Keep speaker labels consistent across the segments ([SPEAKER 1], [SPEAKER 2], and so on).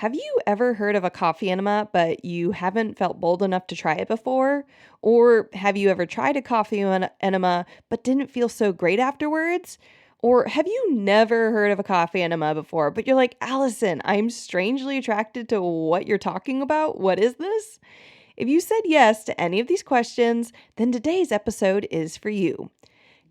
[SPEAKER 1] Have you ever heard of a coffee enema, but you haven't felt bold enough to try it before? Or have you ever tried a coffee enema, but didn't feel so great afterwards? Or have you never heard of a coffee enema before, but you're like, Allison, I'm strangely attracted to what you're talking about. What is this? If you said yes to any of these questions, then today's episode is for you.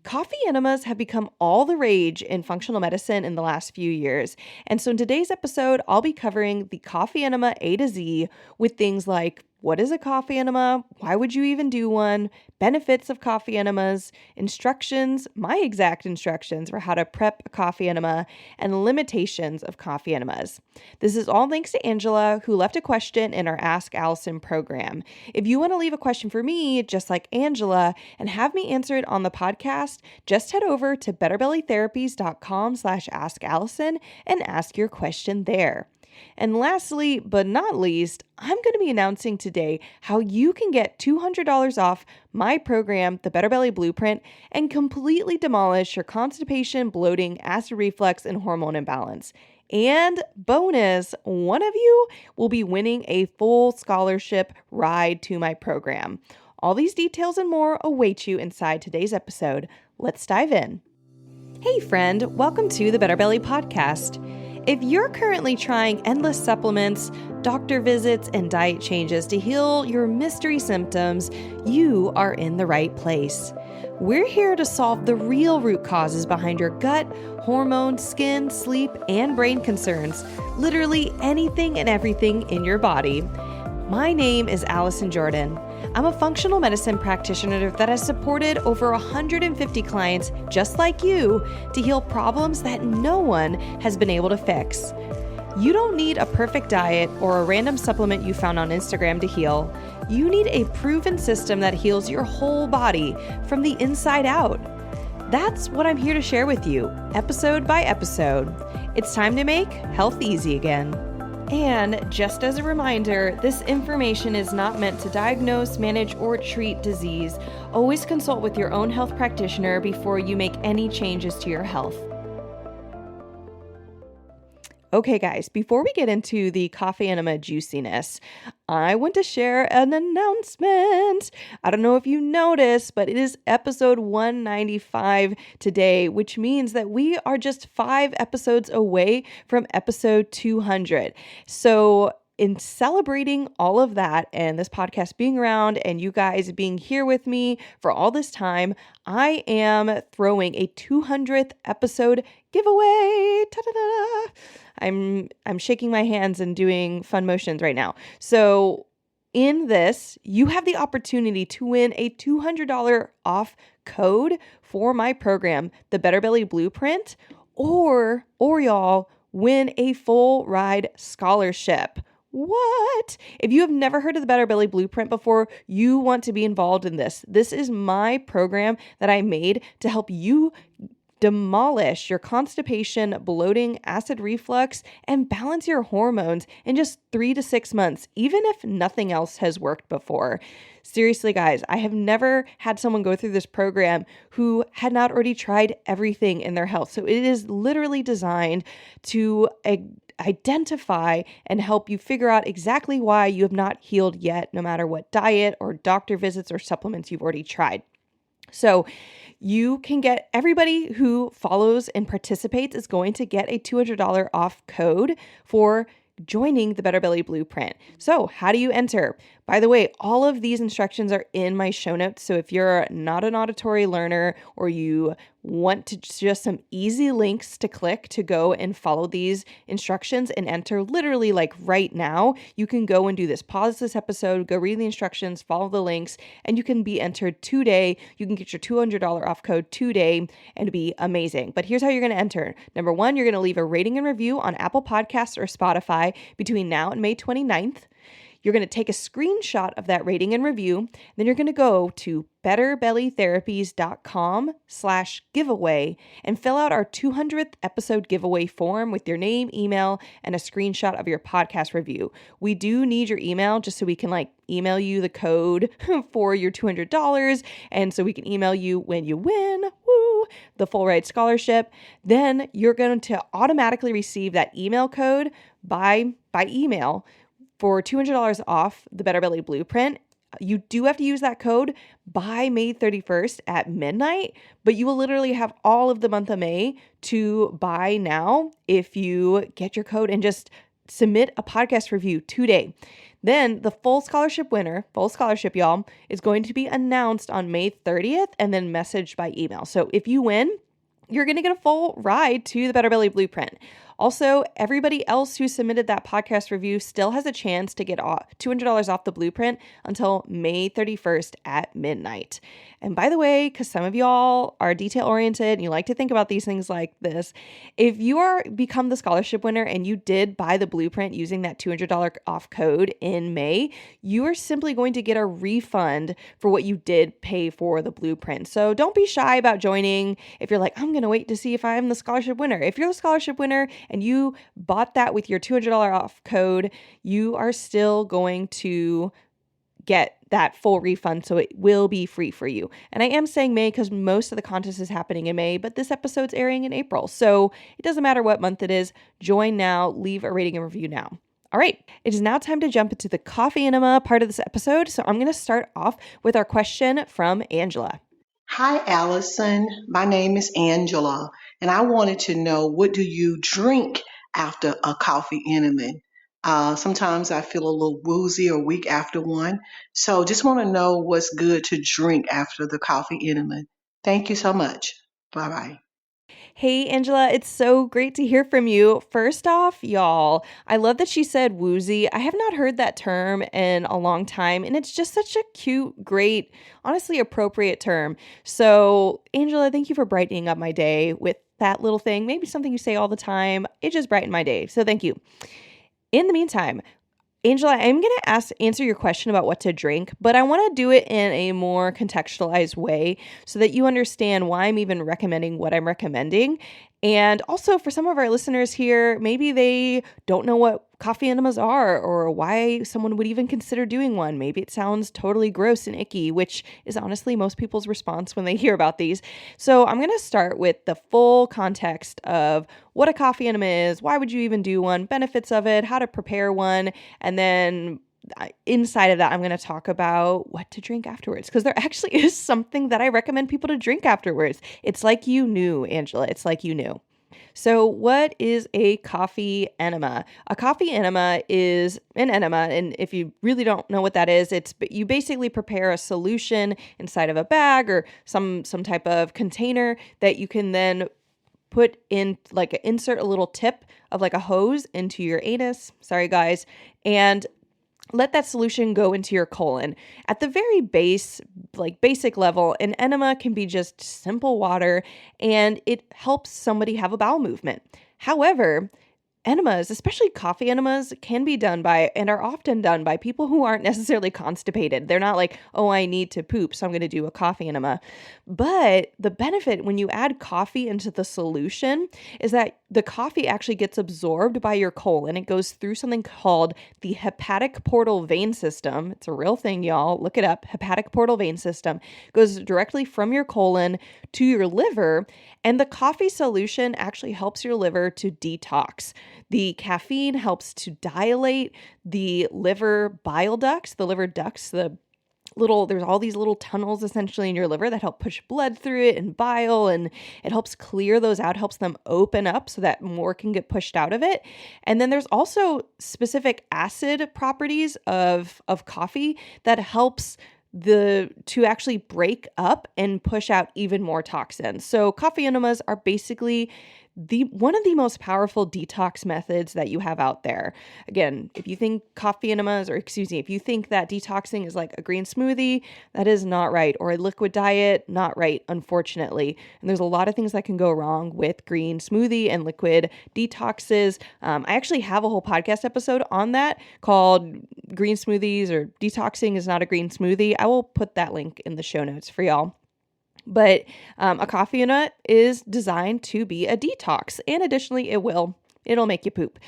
[SPEAKER 1] Coffee enemas have become all the rage in functional medicine in the last few years. And so in today's episode, I'll be covering the coffee enema A to Z with things like what is a coffee enema? Why would you even do one? Benefits of coffee enemas, instructions, my exact instructions for how to prep a coffee enema, and limitations of coffee enemas. This is all thanks to Angela, who left a question in our Ask Allison program. If you want to leave a question for me, just like Angela, and have me answer it on the podcast, just head over to betterbellytherapies.com/askallison and ask your question there. And lastly, but not least, I'm going to be announcing today how you can get $200 off my program, the Better Belly Blueprint, and completely demolish your constipation, bloating, acid reflux, and hormone imbalance. And bonus, one of you will be winning a full scholarship ride to my program. All these details and more await you inside today's episode. Let's dive in. Hey friend, welcome to the Better Belly Podcast. If you're currently trying endless supplements, doctor visits, and diet changes to heal your mystery symptoms, you are in the right place. We're here to solve the real root causes behind your gut, hormone, skin, sleep, and brain concerns, literally anything and everything in your body. My name is Allison Jordan. I'm a functional medicine practitioner that has supported over 150 clients just like you to heal problems that no one has been able to fix. You don't need a perfect diet or a random supplement you found on Instagram to heal. You need a proven system that heals your whole body from the inside out. That's what I'm here to share with you, episode by episode. It's time to make health easy again. And just as a reminder, this information is not meant to diagnose, manage, or treat disease. Always consult with your own health practitioner before you make any changes to your health. Okay, guys, before we get into the coffee enema juiciness, I want to share an announcement. I don't know if you noticed, but it is episode 195 today, which means that we are just 5 episodes away from episode 200. So in celebrating all of that and this podcast being around and you guys being here with me for all this time, I am throwing a 200th episode giveaway. Ta-da-da! I'm shaking my hands and doing fun motions right now. So in this, you have the opportunity to win a $200 off code for my program, the Better Belly Blueprint, or y'all win a full ride scholarship. What? If you have never heard of the Better Belly Blueprint before, you want to be involved in this. This is my program that I made to help you demolish your constipation, bloating, acid reflux, and balance your hormones in just 3 to 6 months, even if nothing else has worked before. Seriously, guys, I have never had someone go through this program who had not already tried everything in their health. So it is literally designed to identify and help you figure out exactly why you have not healed yet, no matter what diet or doctor visits or supplements you've already tried. So you can get, everybody who follows and participates is going to get a $200 off code for joining the Better Belly Blueprint. So how do you enter? By the way, all of these instructions are in my show notes. So if you're not an auditory learner or you want to just some easy links to click to go and follow these instructions and enter literally like right now, you can go and do this. Pause this episode, go read the instructions, follow the links, and you can be entered today. You can get your $200 off code today and it'd be amazing. But here's how you're going to enter. Number 1, you're going to leave a rating and review on Apple Podcasts or Spotify between now and May 29th. You're going to take a screenshot of that rating and review. Then you're going to go to betterbellytherapies.com/giveaway and fill out our 200th episode giveaway form with your name, email, and a screenshot of your podcast review. We do need your email just so we can email you the code for your $200 and so we can email you when you win. Woo! the full ride scholarship, then you're going to automatically receive that email code by email for $200 off the Better Belly Blueprint. You do have to use that code by May 31st at midnight, but you will literally have all of the month of May to buy now if you get your code and just submit a podcast review today. Then the full scholarship winner, full scholarship, y'all, is going to be announced on May 30th and then messaged by email. So if you win, you're going to get a full ride to the Better Belly Blueprint. Also, everybody else who submitted that podcast review still has a chance to get $200 off the blueprint until May 31st at midnight. And by the way, because some of y'all are detail oriented and you like to think about these things like this, if you are become the scholarship winner and you did buy the blueprint using that $200 off code in May, you are simply going to get a refund for what you did pay for the blueprint. So don't be shy about joining. If you're like, I'm going to wait to see if I'm the scholarship winner. If you're the scholarship winner and you bought that with your $200 off code, you are still going to get that full refund, so it will be free for you. And I am saying May because most of the contest is happening in May, but this episode's airing in April. So it doesn't matter what month it is. Join now, leave a rating and review now. All right, it is now time to jump into the coffee enema part of this episode. So I'm going to start off with our question from Angela.
[SPEAKER 2] Hi, Allison. My name is Angela, and I wanted to know, what do you drink after a coffee enema? Sometimes I feel a little woozy or weak after one. So just want to know what's good to drink after the coffee enema. Thank you so much. Bye bye.
[SPEAKER 1] Hey, Angela, it's so great to hear from you. First off, y'all, I love that she said woozy. I have not heard that term in a long time, and it's just such a cute, great, honestly appropriate term. So, Angela, thank you for brightening up my day with that little thing. Maybe something you say all the time. It just brightened my day. So, thank you. In the meantime, Angela, I'm going to answer your question about what to drink, but I want to do it in a more contextualized way so that you understand why I'm even recommending what I'm recommending. And also for some of our listeners here, maybe they don't know what coffee enemas are or why someone would even consider doing one. Maybe it sounds totally gross and icky, which is honestly most people's response when they hear about these. So I'm going to start with the full context of what a coffee enema is, why would you even do one, benefits of it, how to prepare one, and then inside of that, I'm going to talk about what to drink afterwards, because there actually is something that I recommend people to drink afterwards. It's like you knew, Angela. It's like you knew. So what is a coffee enema? A coffee enema is an enema, and if you really don't know what that is, you basically prepare a solution inside of a bag or some type of container that you can then put in, like insert a little tip of like a hose into your anus. Sorry, guys. And let that solution go into your colon. At the very basic level, an enema can be just simple water, and it helps somebody have a bowel movement. However, enemas, especially coffee enemas, can be done by and are often done by people who aren't necessarily constipated. They're not like, oh, I need to poop, so I'm going to do a coffee enema. But the benefit when you add coffee into the solution is that the coffee actually gets absorbed by your colon. It goes through something called the hepatic portal vein system. It's a real thing, y'all. Look it up. Hepatic portal vein system goes directly from your colon to your liver, and the coffee solution actually helps your liver to detox. The caffeine helps to dilate the liver bile ducts, there's all these little tunnels essentially in your liver that help push blood through it and bile, and it helps clear those out, helps them open up so that more can get pushed out of it. And then there's also specific acid properties of coffee that helps to actually break up and push out even more toxins. So coffee enemas are basically one of the most powerful detox methods that you have out there. Again, if you think if you think that detoxing is like a green smoothie, that is not right. Or a liquid diet, not right, unfortunately. And there's a lot of things that can go wrong with green smoothie and liquid detoxes. I actually have a whole podcast episode on that called Green Smoothies or Detoxing is Not a Green Smoothie. I will put that link in the show notes for y'all. But a coffee enema is designed to be a detox, and additionally, it'll make you poop.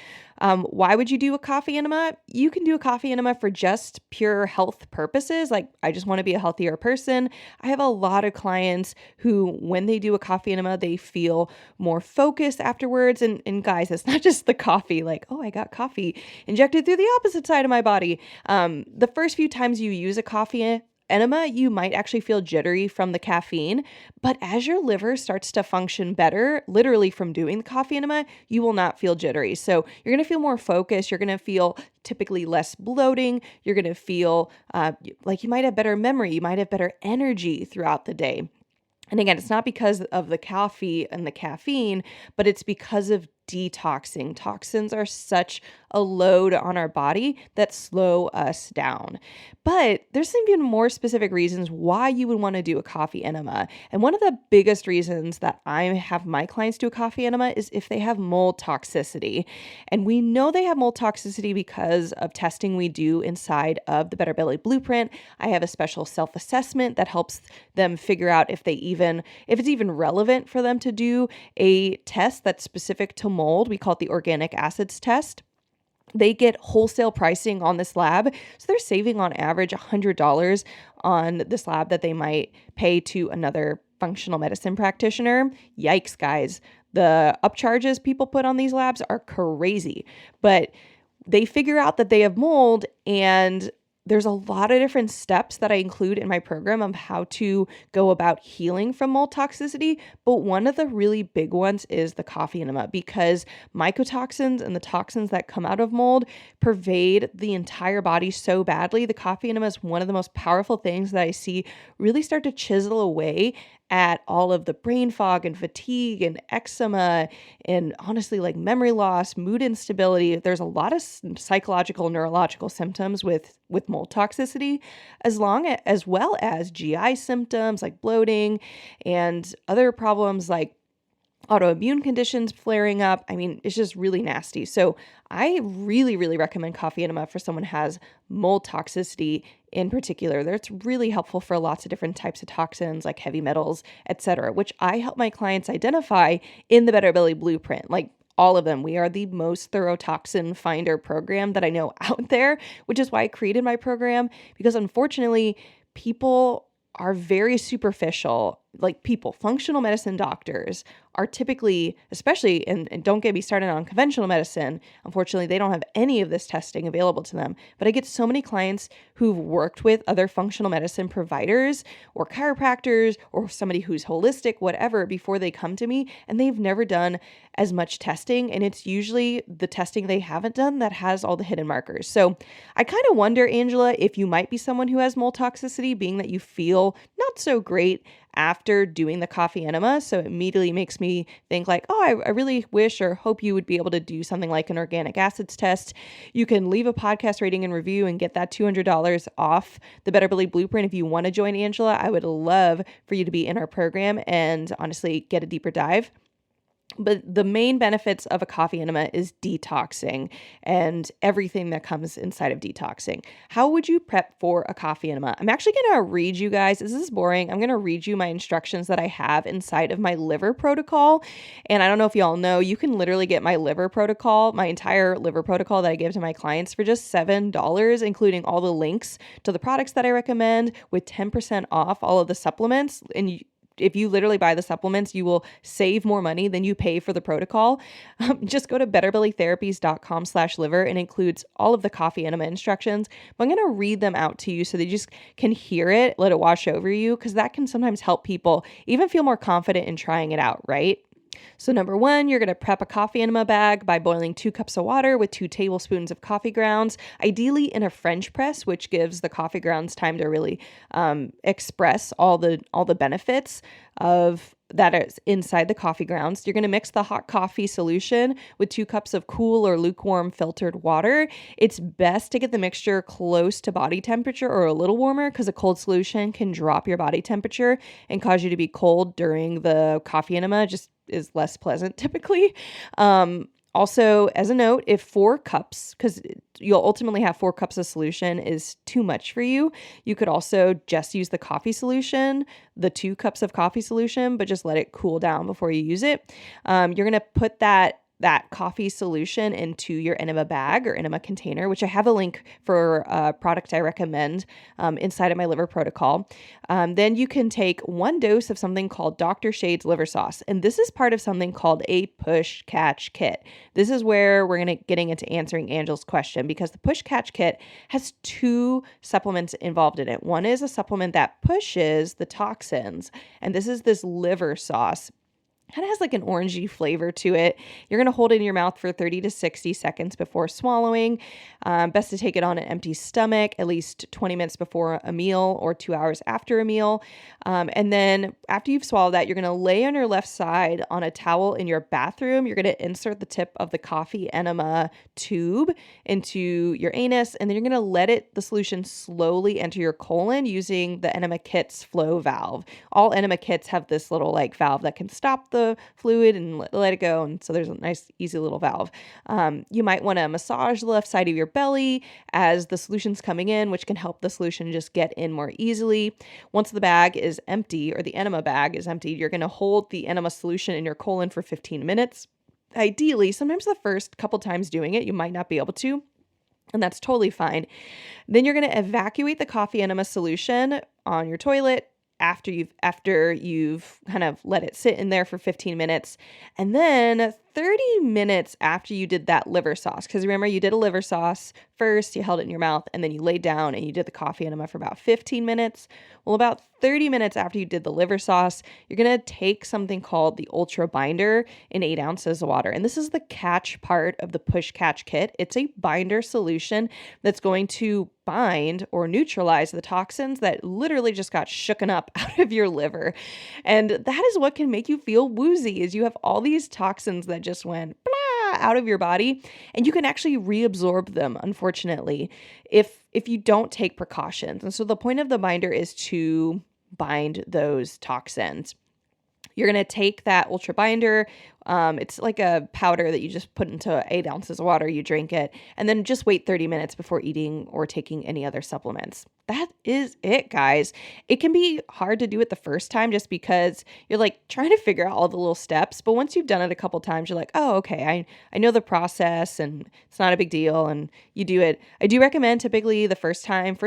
[SPEAKER 1] Why would you do a coffee enema? You can do a coffee enema for just pure health purposes. Like, I just want to be a healthier person. I have a lot of clients who, when they do a coffee enema, they feel more focused afterwards. And guys, it's not just the coffee, like, oh, I got coffee injected through the opposite side of my body. The first few times you use a coffee enema, you might actually feel jittery from the caffeine, but as your liver starts to function better, literally from doing the coffee enema, you will not feel jittery. So you're going to feel more focused. You're going to feel typically less bloating. You're going to feel like you might have better memory. You might have better energy throughout the day. And again, it's not because of the coffee and the caffeine, but it's because of detoxing. Toxins are such a load on our body that slow us down. But there's some even more specific reasons why you would want to do a coffee enema. And one of the biggest reasons that I have my clients do a coffee enema is if they have mold toxicity. And we know they have mold toxicity because of testing we do inside of the Better Belly Blueprint. I have a special self-assessment that helps them figure out if it's even relevant for them to do a test that's specific to mold. We call it the organic acids test. They get wholesale pricing on this lab. So they're saving on average $100 on this lab that they might pay to another functional medicine practitioner. Yikes, guys. The upcharges people put on these labs are crazy. But they figure out that they have mold, and there's a lot of different steps that I include in my program of how to go about healing from mold toxicity. But one of the really big ones is the coffee enema, because mycotoxins and the toxins that come out of mold pervade the entire body so badly. The coffee enema is one of the most powerful things that I see really start to chisel away at all of the brain fog and fatigue and eczema and honestly like memory loss, mood instability. There's a lot of psychological, neurological symptoms with mold toxicity, as well as GI symptoms like bloating and other problems like autoimmune conditions flaring up. I mean, it's just really nasty. So I really, really recommend coffee enema for someone who has mold toxicity in particular. That's really helpful for lots of different types of toxins like heavy metals, etc., which I help my clients identify in the Better Belly Blueprint. Like all of them. We are the most thorough toxin finder program that I know out there, which is why I created my program, because unfortunately, people are very superficial. Like functional medicine doctors are typically, especially, and don't get me started on conventional medicine. Unfortunately, they don't have any of this testing available to them. But I get so many clients who've worked with other functional medicine providers or chiropractors or somebody who's holistic, whatever, before they come to me, and they've never done as much testing. And it's usually the testing they haven't done that has all the hidden markers. So I kind of wonder, Angela, if you might be someone who has mold toxicity, being that you feel not so great after doing the coffee enema. So it immediately makes me think like, oh, I really wish or hope you would be able to do something like an organic acids test. You can leave a podcast rating and review and get that $200 off the Better Belly Blueprint. If you want to join Angela, I would love for you to be in our program and honestly get a deeper dive. But the main benefits of a coffee enema is detoxing and everything that comes inside of detoxing. How would you prep for a coffee enema? I'm actually going to read you guys. This is boring. I'm going to read you my instructions that I have inside of my liver protocol. And I don't know if y'all know, you can literally get my liver protocol, my entire liver protocol that I give to my clients for just $7, including all the links to the products that I recommend with 10% off all of the supplements. And if you literally buy the supplements, you will save more money than you pay for the protocol. Just go to betterbellytherapies.com/liver and includes all of the coffee enema instructions. But I'm going to read them out to you so they just can hear it, let it wash over you, because that can sometimes help people even feel more confident in trying it out, right? So number one, you're going to prep a coffee enema bag by boiling 2 cups of water with 2 tablespoons of coffee grounds, ideally in a French press, which gives the coffee grounds time to really express all the benefits of that is inside the coffee grounds. You're going to mix the hot coffee solution with 2 cups of cool or lukewarm filtered water. It's best to get the mixture close to body temperature or a little warmer, because a cold solution can drop your body temperature and cause you to be cold during the coffee enema. Just is less pleasant typically. Also, as a note, if 4 cups, because you'll ultimately have 4 cups of solution, is too much for you, you could also just use the coffee solution, the 2 cups of coffee solution, but just let it cool down before you use it. You're going to put that that coffee solution into your enema bag or enema container, which I have a link for a product I recommend inside of my liver protocol. Then you can take 1 dose of something called Dr. Shade's liver sauce. And this is part of something called a push catch kit. This is where we're getting into answering Angel's question, because the push catch kit has 2 supplements involved in it. One is a supplement that pushes the toxins, and this is this liver sauce. Kind of has like an orangey flavor to it. You're going to hold it in your mouth for 30 to 60 seconds before swallowing. Best to take it on an empty stomach, at least 20 minutes before a meal or 2 hours after a meal. And then after you've swallowed that, you're going to lay on your left side on a towel in your bathroom. You're going to insert the tip of the coffee enema tube into your anus, and then you're going to let the solution slowly enter your colon using the enema kit's flow valve. All enema kits have this little like valve that can stop the fluid and let it go. And so there's a nice, easy little valve. You might want to massage the left side of your belly as the solution's coming in, which can help the solution just get in more easily. Once the bag is empty, or the enema bag is empty, you're going to hold the enema solution in your colon for 15 minutes. Ideally, sometimes the first couple times doing it, you might not be able to, and that's totally fine. Then you're going to evacuate the coffee enema solution on your toilet after you've kind of let it sit in there for 15 minutes. And then 30 minutes after you did that liver sauce, because remember, you did a liver sauce first, you held it in your mouth, and then you laid down and you did the coffee enema for about 15 minutes. Well, about 30 minutes after you did the liver sauce, you're going to take something called the Ultra Binder in 8 ounces of water. And this is the catch part of the push catch kit. It's a binder solution that's going to bind or neutralize the toxins that literally just got shooken up out of your liver. And that is what can make you feel woozy, is you have all these toxins that just went blah out of your body, and you can actually reabsorb them, unfortunately, if you don't take precautions. And so the point of the binder is to bind those toxins. You're going to take that Ultra Binder. It's like a powder that you just put into 8 ounces of water. You drink it, and then just wait 30 minutes before eating or taking any other supplements. That is it, guys. It can be hard to do it the first time just because you're like trying to figure out all the little steps. But once you've done it a couple times, you're like, oh, okay, I know the process and it's not a big deal. And you do it. I do recommend typically the first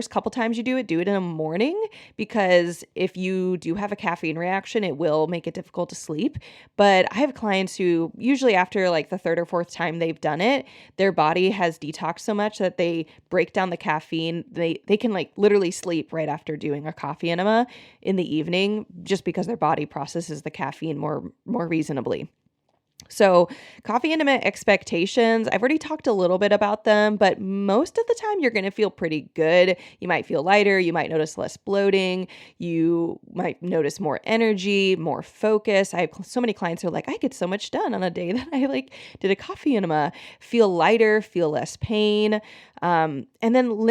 [SPEAKER 1] couple times you do it in the morning, because if you do have a caffeine reaction, it will make it difficult to sleep. But I have clients who usually after like the 3rd or 4th time they've done it, their body has detoxed so much that they break down the caffeine. They can like literally sleep right after doing a coffee enema in the evening, just because their body processes the caffeine more reasonably. So coffee enema expectations, I've already talked a little bit about them, but most of the time you're going to feel pretty good. You might feel lighter. You might notice less bloating. You might notice more energy, more focus. I have so many clients who are like, I get so much done on a day that I like did a coffee enema. Feel lighter, feel less pain. And then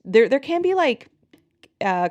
[SPEAKER 1] there can be like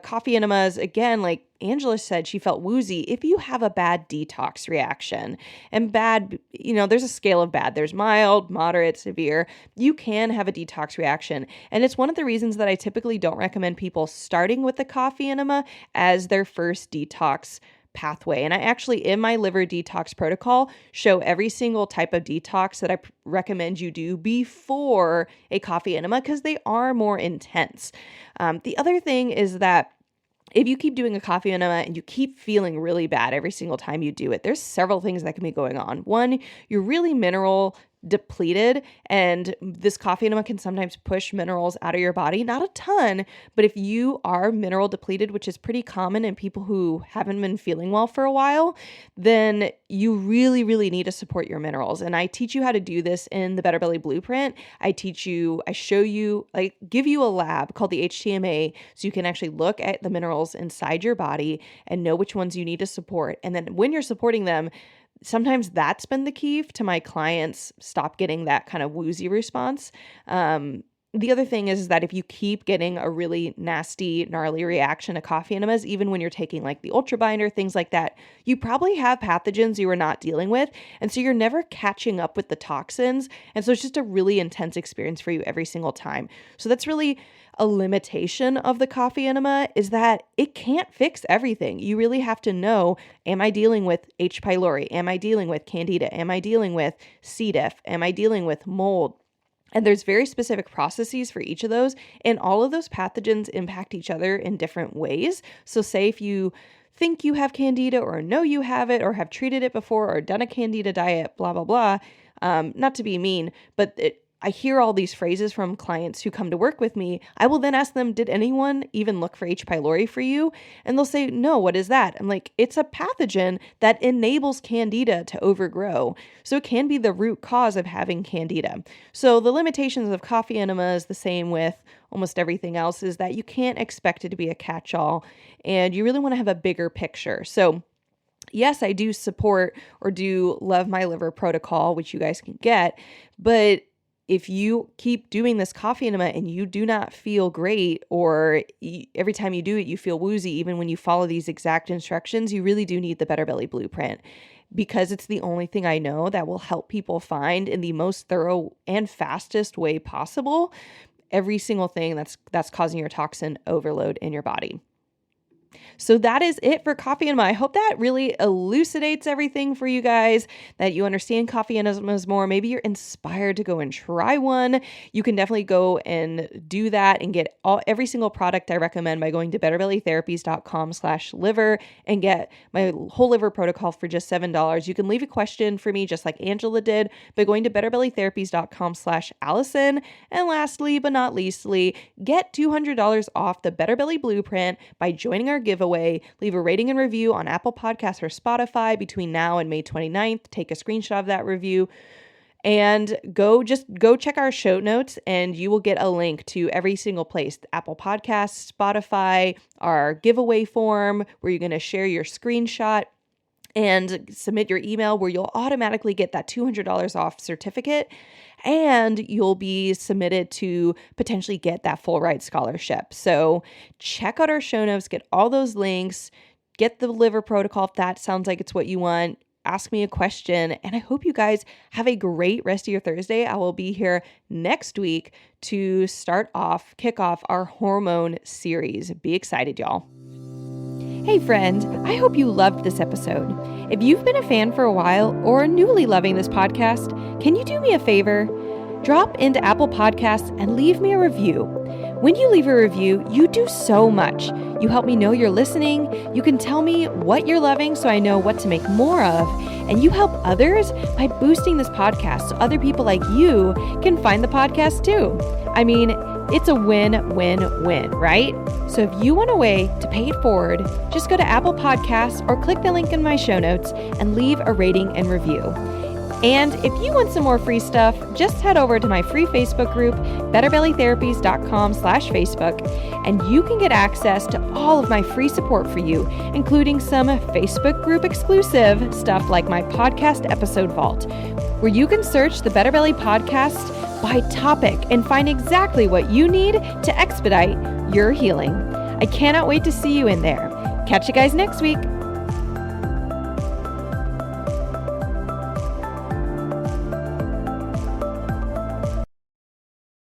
[SPEAKER 1] coffee enemas, again, like Angela said, she felt woozy if you have a bad detox reaction. And bad, there's a scale of bad. There's mild, moderate, severe. You can have a detox reaction. And it's one of the reasons that I typically don't recommend people starting with the coffee enema as their first detox pathway. And I actually, in my liver detox protocol, show every single type of detox that I recommend you do before a coffee enema, because they are more intense. The other thing is that if you keep doing a coffee enema and you keep feeling really bad every single time you do it, there's several things that can be going on. One, you're really mineral depleted, and this coffee enema can sometimes push minerals out of your body. Not a ton, but if you are mineral depleted, which is pretty common in people who haven't been feeling well for a while, then you really, really need to support your minerals. And I teach you how to do this in the Better Belly Blueprint. I show you, like, give you a lab called the HTMA, so you can actually look at the minerals inside your body and know which ones you need to support. And then when you're supporting them, sometimes that's been the key to my clients stop getting that kind of woozy response. the other thing is that if you keep getting a really nasty, gnarly reaction to coffee enemas, even when you're taking like the ultra binder, things like that, you probably have pathogens you are not dealing with. And so you're never catching up with the toxins. And so it's just a really intense experience for you every single time. So that's really a limitation of the coffee enema, is that it can't fix everything. You really have to know, am I dealing with H. pylori? Am I dealing with candida? Am I dealing with C. diff? Am I dealing with mold? And there's very specific processes for each of those, and all of those pathogens impact each other in different ways. So say if you think you have candida or know you have it or have treated it before or done a candida diet, blah, blah, blah. Not to be mean, but I hear all these phrases from clients who come to work with me. I will then ask them, did anyone even look for H. pylori for you? And they'll say, no, what is that? I'm like, it's a pathogen that enables candida to overgrow. So it can be the root cause of having candida. So the limitations of coffee enema is the same with almost everything else, is that you can't expect it to be a catch-all, and you really want to have a bigger picture. So yes, I do support or do love my liver protocol, which you guys can get, but if you keep doing this coffee enema and you do not feel great, or every time you do it, you feel woozy, even when you follow these exact instructions, you really do need the Better Belly Blueprint, because it's the only thing I know that will help people find in the most thorough and fastest way possible every single thing that's causing your toxin overload in your body. So that is it for coffee enema. I hope that really elucidates everything for you guys, that you understand coffee enemas more. Maybe you're inspired to go and try one. You can definitely go and do that and get every single product I recommend by going to betterbellytherapies.com/liver and get my whole liver protocol for just $7. You can leave a question for me just like Angela did by going to betterbellytherapies.com/Allison. And lastly, but not leastly, get $200 off the Better Belly Blueprint by joining our giveaway. Leave a rating and review on Apple Podcasts or Spotify between now and May 29th. Take a screenshot of that review and go check our show notes, and you will get a link to every single place: Apple Podcasts, Spotify, our giveaway form where you're going to share your screenshot and submit your email, where you'll automatically get that $200 off certificate, and you'll be submitted to potentially get that full ride scholarship. So check out our show notes, get all those links, get the liver protocol if that sounds like it's what you want. Ask me a question, and I hope you guys have a great rest of your Thursday. I will be here next week to kick off our hormone series. Be excited, y'all. Hey friend, I hope you loved this episode. If you've been a fan for a while or newly loving this podcast, can you do me a favor? Drop into Apple Podcasts and leave me a review. When you leave a review, you do so much. You help me know you're listening. You can tell me what you're loving so I know what to make more of. And you help others by boosting this podcast so other people like you can find the podcast too. I mean, it's a win-win-win, right? So if you want a way to pay it forward, just go to Apple Podcasts or click the link in my show notes and leave a rating and review. And if you want some more free stuff, just head over to my free Facebook group, betterbellytherapies.com/Facebook, and you can get access to all of my free support for you, including some Facebook group exclusive stuff like my podcast episode vault, where you can search the Better Belly podcast by topic and find exactly what you need to expedite your healing. I cannot wait to see you in there. Catch you guys next week.